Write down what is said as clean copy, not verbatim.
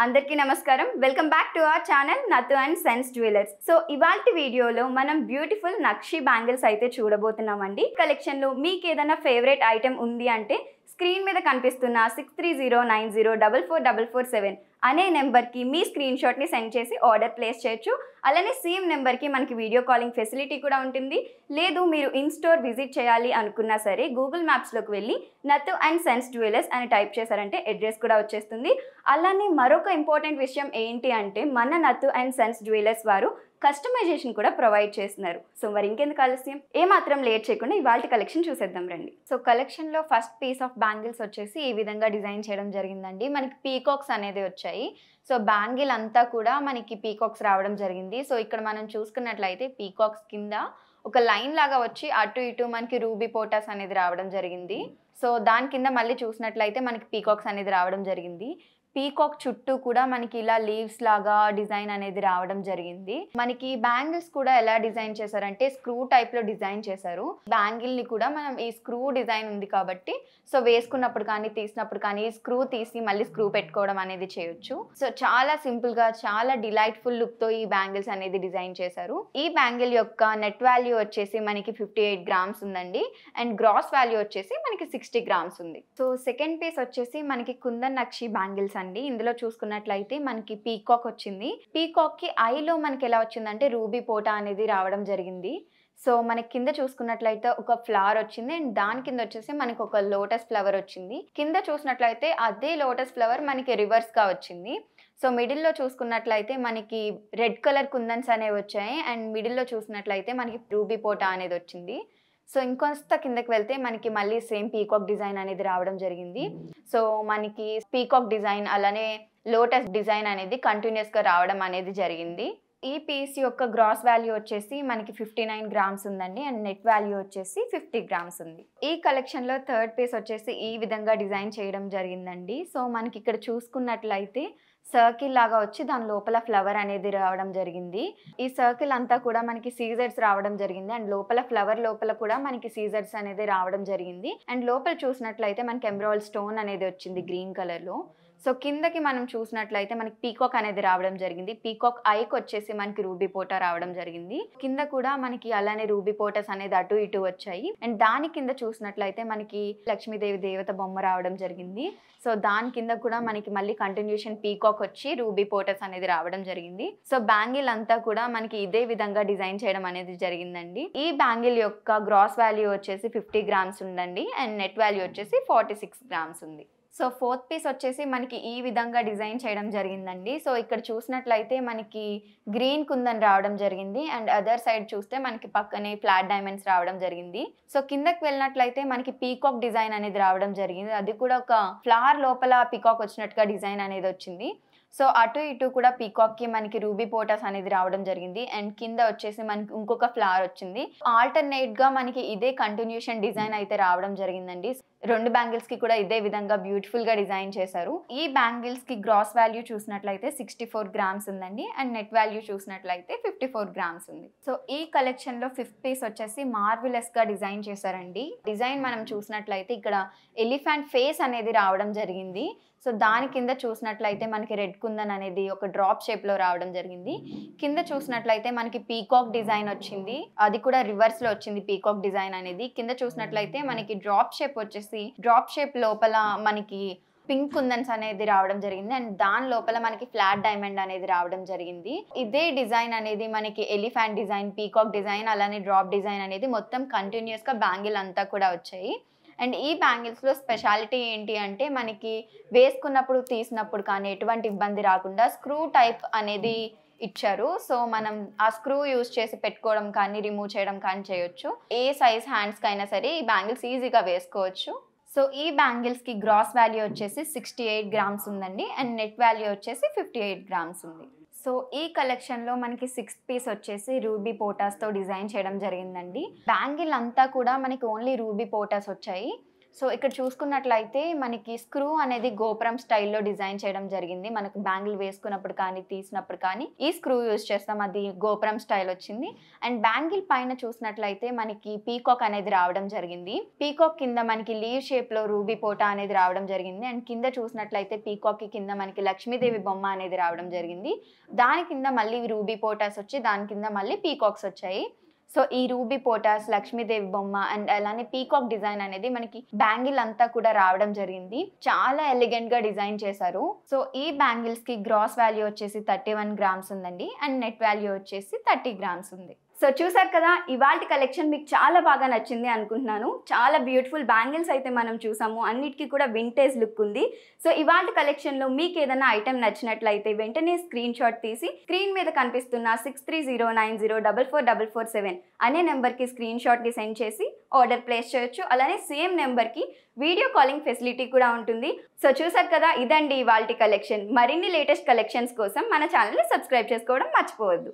అందరికీ నమస్కారం. Welcome back to our channel Nathu and sons jewellers. So ఇవాల్టి వీడియోలో మనం బ్యూటిఫుల్ నక్షి బ్యాంగిల్స్ అయితే చూడబోతున్నామండి. కలెక్షన్ లో మీకు ఏదైనా ఫేవరెట్ ఐటమ్ ఉంది అంటే స్క్రీన్ మీద కనిపిస్తున్న 6309044447 అనే నెంబర్కి మీ స్క్రీన్ షాట్ని సెండ్ చేసి ఆర్డర్ ప్లేస్ చేయొచ్చు. అలానే సేమ్ నెంబర్కి మనకి వీడియో కాలింగ్ ఫెసిలిటీ కూడా ఉంటుంది. లేదు మీరు ఇన్ స్టోర్ విజిట్ చేయాలి అనుకున్నా సరే గూగుల్ మ్యాప్స్లోకి వెళ్ళి నతు అండ్ సెన్స్ జ్యువెలర్స్ అని టైప్ చేశారంటే అడ్రస్ కూడా వచ్చేస్తుంది. అలానే మరొక ఇంపార్టెంట్ విషయం ఏంటి అంటే మన నతు అండ్ సెన్స్ జ్యువెలర్స్ వారు కస్టమైజేషన్ కూడా ప్రొవైడ్ చేస్తున్నారు. సో మరి ఇంకెందుకు ఆలస్యం, ఏమాత్రం లేట్ చేయకుండా ఇవాళ కలెక్షన్ చూసేద్దాం రండి. సో కలెక్షన్లో ఫస్ట్ పీస్ ఆఫ్ బ్యాంగిల్స్ వచ్చేసి ఈ విధంగా డిజైన్ చేయడం జరిగిందండి. మనకి పీకాక్స్ అనేది వచ్చాయి. సో బ్యాంగిల్ అంతా కూడా మనకి పీకాక్స్ రావడం జరిగింది. సో ఇక్కడ మనం చూసుకున్నట్లయితే పీకాక్స్ కింద ఒక లైన్ లాగా వచ్చి అటు ఇటు మనకి రూబీ పోటాస్ అనేది రావడం జరిగింది. సో దాని కింద మళ్ళీ చూసినట్లయితే మనకి పీకాక్స్ అనేది రావడం జరిగింది. పీకాక్ చుట్టూ కూడా మనకి ఇలా లీవ్స్ లాగా డిజైన్ అనేది రావడం జరిగింది. మనకి బ్యాంగిల్స్ కూడా ఎలా డిజైన్ చేశారంటే స్క్రూ టైప్ లో డిజైన్ చేశారు. బ్యాంగిల్ ని కూడా మనం ఈ స్క్రూ డిజైన్ ఉంది కాబట్టి సో వేసుకున్నప్పుడు కానీ తీసినప్పుడు కానీ స్క్రూ తీసి మళ్ళీ స్క్రూ పెట్టుకోవడం అనేది చేయొచ్చు. సో చాలా సింపుల్ గా చాలా డిలైట్ఫుల్ లుక్ తో ఈ బ్యాంగిల్స్ అనేది డిజైన్ చేశారు. ఈ బ్యాంగిల్ యొక్క నెట్ వాల్యూ వచ్చేసి మనకి 58 గ్రామ్స్ ఉందండి. అండ్ గ్రాస్ వాల్యూ వచ్చేసి మనకి 60 గ్రామ్స్ ఉంది. సో సెకండ్ పీస్ వచ్చేసి మనకి కుందన్ నక్షి బ్యాంగిల్స్. ఇందులో చూసుకున్నట్లయితే మనకి పీకాక్ వచ్చింది. పీకాక్ కి ఐలో మనకి ఎలా వచ్చిందంటే రూబీ పోటా అనేది రావడం జరిగింది. సో మనకి కింద చూసుకున్నట్లయితే ఒక ఫ్లవర్ వచ్చింది అండ్ దాని కింద వచ్చేసి మనకి ఒక లోటస్ ఫ్లవర్ వచ్చింది. కింద చూసినట్లయితే అదే లోటస్ ఫ్లవర్ మనకి రివర్స్ గా వచ్చింది. సో మిడిల్లో చూసుకున్నట్లయితే మనకి రెడ్ కలర్ కుందన్స్ అనేవి వచ్చాయి అండ్ మిడిల్లో చూసినట్లయితే మనకి రూబీ పోటా అనేది వచ్చింది. సో ఇంకొంత కిందకి వెళ్తే మనకి మళ్ళీ సేమ్ పీకాక్ డిజైన్ అనేది రావడం జరిగింది. సో మనకి పీకాక్ డిజైన్ అలానే లోటస్ డిజైన్ అనేది కంటిన్యూస్ గా రావడం అనేది జరిగింది. ఈ పీస్ యొక్క గ్రాస్ వాల్యూ వచ్చేసి మనకి 59 గ్రామ్స్ ఉందండి అండ్ నెట్ వాల్యూ వచ్చేసి 50 గ్రామ్స్ ఉంది. ఈ కలెక్షన్ లో థర్డ్ పీస్ వచ్చేసి ఈ విధంగా డిజైన్ చేయడం జరిగిందండి. సో మనకి ఇక్కడ చూసుకున్నట్లయితే సర్కిల్ లాగా వచ్చి దాని లోపల ఫ్లవర్ అనేది రావడం జరిగింది. ఈ సర్కిల్ అంతా కూడా మనకి సీజర్స్ రావడం జరిగింది అండ్ లోపల ఫ్లవర్ లోపల కూడా మనకి సీజర్స్ అనేది రావడం జరిగింది. అండ్ లోపల చూసినట్లయితే మనకి ఎమరాల్డ్ స్టోన్ అనేది వచ్చింది గ్రీన్ కలర్ లో. సో కిందకి మనం చూసినట్లయితే మనకి పీకాక్ అనేది రావడం జరిగింది. పీకాక్ ఐకి వచ్చేసి మనకి రూబీ పోటా రావడం జరిగింది. కింద కూడా మనకి అలానే రూబీ పోటాస్ అనేది అటు ఇటు వచ్చాయి. అండ్ దాని కింద చూసినట్లయితే మనకి లక్ష్మీదేవి దేవత బొమ్మ రావడం జరిగింది. సో దాని కింద కూడా మనకి మళ్ళీ కంటిన్యూషన్ పీకాక్ వచ్చి రూబీ పోటాస్ అనేది రావడం జరిగింది. సో బ్యాంగిల్ అంతా కూడా మనకి ఇదే విధంగా డిజైన్ చేయడం అనేది జరిగిందండి. ఈ బ్యాంగిల్ యొక్క గ్రాస్ వాల్యూ వచ్చేసి 50 గ్రామ్స్ ఉందండి అండ్ నెట్ వాల్యూ వచ్చేసి 46 గ్రామ్స్ ఉంది. సో ఫోర్త్ పీస్ వచ్చేసి మనకి ఈ విధంగా డిజైన్ చేయడం జరిగిందండి. సో ఇక్కడ చూసినట్లయితే మనకి గ్రీన్ కుందన్ రావడం జరిగింది అండ్ అదర్ సైడ్ చూస్తే మనకి పక్కనే ఫ్లాట్ డైమండ్స్ రావడం జరిగింది. సో కిందకి వెళ్ళినట్లయితే మనకి పీకాక్ డిజైన్ అనేది రావడం జరిగింది. అది కూడా ఒక ఫ్లవర్ లోపల పీకాక్ వచ్చినట్టుగా డిజైన్ అనేది వచ్చింది. సో అటు ఇటు కూడా పీకాక్ కి మనకి రూబీ పోటాస్ అనేది రావడం జరిగింది అండ్ కింద వచ్చేసి మనకి ఇంకొక ఫ్లవర్ వచ్చింది. ఆల్టర్నేట్ గా మనకి ఇదే కంటిన్యూషన్ డిజైన్ అయితే రావడం జరిగిందండి. రెండు బ్యాంగిల్స్ కి కూడా ఇదే విధంగా బ్యూటిఫుల్ గా డిజైన్ చేశారు. ఈ బ్యాంగిల్స్ కి గ్రాస్ వాల్యూ చూసినట్లయితే 64 గ్రామ్స్ ఉందండి అండ్ నెట్ వాల్యూ చూసినట్లయితే 54 గ్రామ్స్ ఉంది. సో ఈ కలెక్షన్ లో ఫిఫ్త్ పీస్ వచ్చేసి మార్వెలస్ గా డిజైన్ చేశారండి. డిజైన్ మనం చూసినట్లయితే ఇక్కడ ఎలిఫెంట్ ఫేస్ అనేది రావడం జరిగింది. సో దాని కింద చూసినట్లయితే మనకి రెడ్ కుందన్ అనేది ఒక డ్రాప్ షేప్ లో రావడం జరిగింది. కింద చూసినట్లయితే మనకి పీకాక్ డిజైన్ వచ్చింది, అది కూడా రివర్స్ లో వచ్చింది పీకాక్ డిజైన్ అనేది. కింద చూసినట్లయితే మనకి డ్రాప్ షేప్ వచ్చేసి డ్రాప్ షేప్ లోపల మనకి పింక్ కుందన్స్ అనేది రావడం జరిగింది అండ్ దాని లోపల మనకి ఫ్లాట్ డైమండ్ అనేది రావడం జరిగింది. ఇదే డిజైన్ అనేది మనకి ఎలిఫెంట్ డిజైన్, పీకాక్ డిజైన్ అలానే డ్రాప్ డిజైన్ అనేది మొత్తం కంటిన్యూస్ గా బ్యాంగిల్ అంతా కూడా వచ్చాయి. అండ్ ఈ బ్యాంగిల్స్ లో స్పెషాలిటీ ఏంటి అంటే మనకి వేసుకున్నప్పుడు తీసినప్పుడు కానీ ఎటువంటి ఇబ్బంది రాకుండా స్క్రూ టైప్ అనేది ఇచ్చారు. సో మనం ఆ స్క్రూ యూజ్ చేసి పెట్టుకోవడం కానీ రిమూవ్ చేయడం కానీ చేయొచ్చు. ఏ సైజ్ హ్యాండ్స్ కైనా సరే ఈ బ్యాంగిల్స్ ఈజీగా వేసుకోవచ్చు. సో ఈ బ్యాంగిల్స్ కి గ్రాస్ వాల్యూ వచ్చేసి 68 గ్రామ్స్ ఉందండి అండ్ నెట్ వాల్యూ వచ్చేసి 58 గ్రామ్స్ ఉంది. సో ఈ కలెక్షన్ లో మనకి సిక్స్త్ పీస్ వచ్చేసి రూబీ పోటాస్ తో డిజైన్ చేయడం జరిగిందండి. బ్యాంగిల్ అంతా కూడా మనకి ఓన్లీ రూబీ పోటాస్ వచ్చాయి. సో ఇక్కడ చూసుకున్నట్లయితే మనకి స్క్రూ అనేది గోపురం స్టైల్లో డిజైన్ చేయడం జరిగింది. మనకు బ్యాంగిల్ వేసుకున్నప్పుడు కానీ తీసినప్పుడు కానీ ఈ స్క్రూ యూజ్ చేస్తాం, అది గోపురం స్టైల్ వచ్చింది. అండ్ బ్యాంగిల్ పైన చూసినట్లయితే మనకి పీకాక్ అనేది రావడం జరిగింది. పీకాక్ కింద మనకి లీవ్ షేప్లో రూబీ పోటా అనేది రావడం జరిగింది. అండ్ కింద చూసినట్లయితే పీకాక్ కి కింద మనకి లక్ష్మీదేవి బొమ్మ అనేది రావడం జరిగింది. దాని కింద మళ్ళీ రూబీ పోటాస్ వచ్చి దాని కింద మళ్ళీ పీకాక్స్ వచ్చాయి. సో ఈ రూబీ పోటాస్, లక్ష్మీదేవి బొమ్మ అండ్ అలానే పీకాక్ డిజైన్ అనేది మనకి బ్యాంగిల్ అంతా కూడా రావడం జరిగింది. చాలా ఎలిగెంట్ గా డిజైన్ చేశారు. సో ఈ బ్యాంగిల్స్ కి గ్రాస్ వాల్యూ వచ్చేసి 31 గ్రామ్స్ ఉందండి అండ్ నెట్ వాల్యూ వచ్చేసి 30 గ్రామ్స్ ఉంది. సో చూసారు కదా, ఇవాల్టి కలెక్షన్ మీకు చాలా బాగా నచ్చింది అనుకుంటున్నాను. చాలా బ్యూటిఫుల్ బ్యాంగిల్స్ అయితే మనం చూసాము, అన్నిటికీ కూడా వింటేజ్ లుక్ ఉంది. సో ఇవాల్టి కలెక్షన్లో మీకు ఏదైనా ఐటెం నచ్చినట్లయితే వెంటనే స్క్రీన్ షాట్ తీసి స్క్రీన్ మీద కనిపిస్తున్న 6309044447 అనే నెంబర్కి స్క్రీన్ షాట్ని సెండ్ చేసి ఆర్డర్ ప్లేస్ చేయొచ్చు. అలానే సేమ్ నెంబర్కి వీడియో కాలింగ్ ఫెసిలిటీ కూడా ఉంటుంది. సో చూసారు కదా, ఇదండి ఇవాల్టి కలెక్షన్. మరిన్ని లేటెస్ట్ కలెక్షన్స్ కోసం మన ఛానల్ని సబ్స్క్రైబ్ చేసుకోవడం మర్చిపోవద్దు.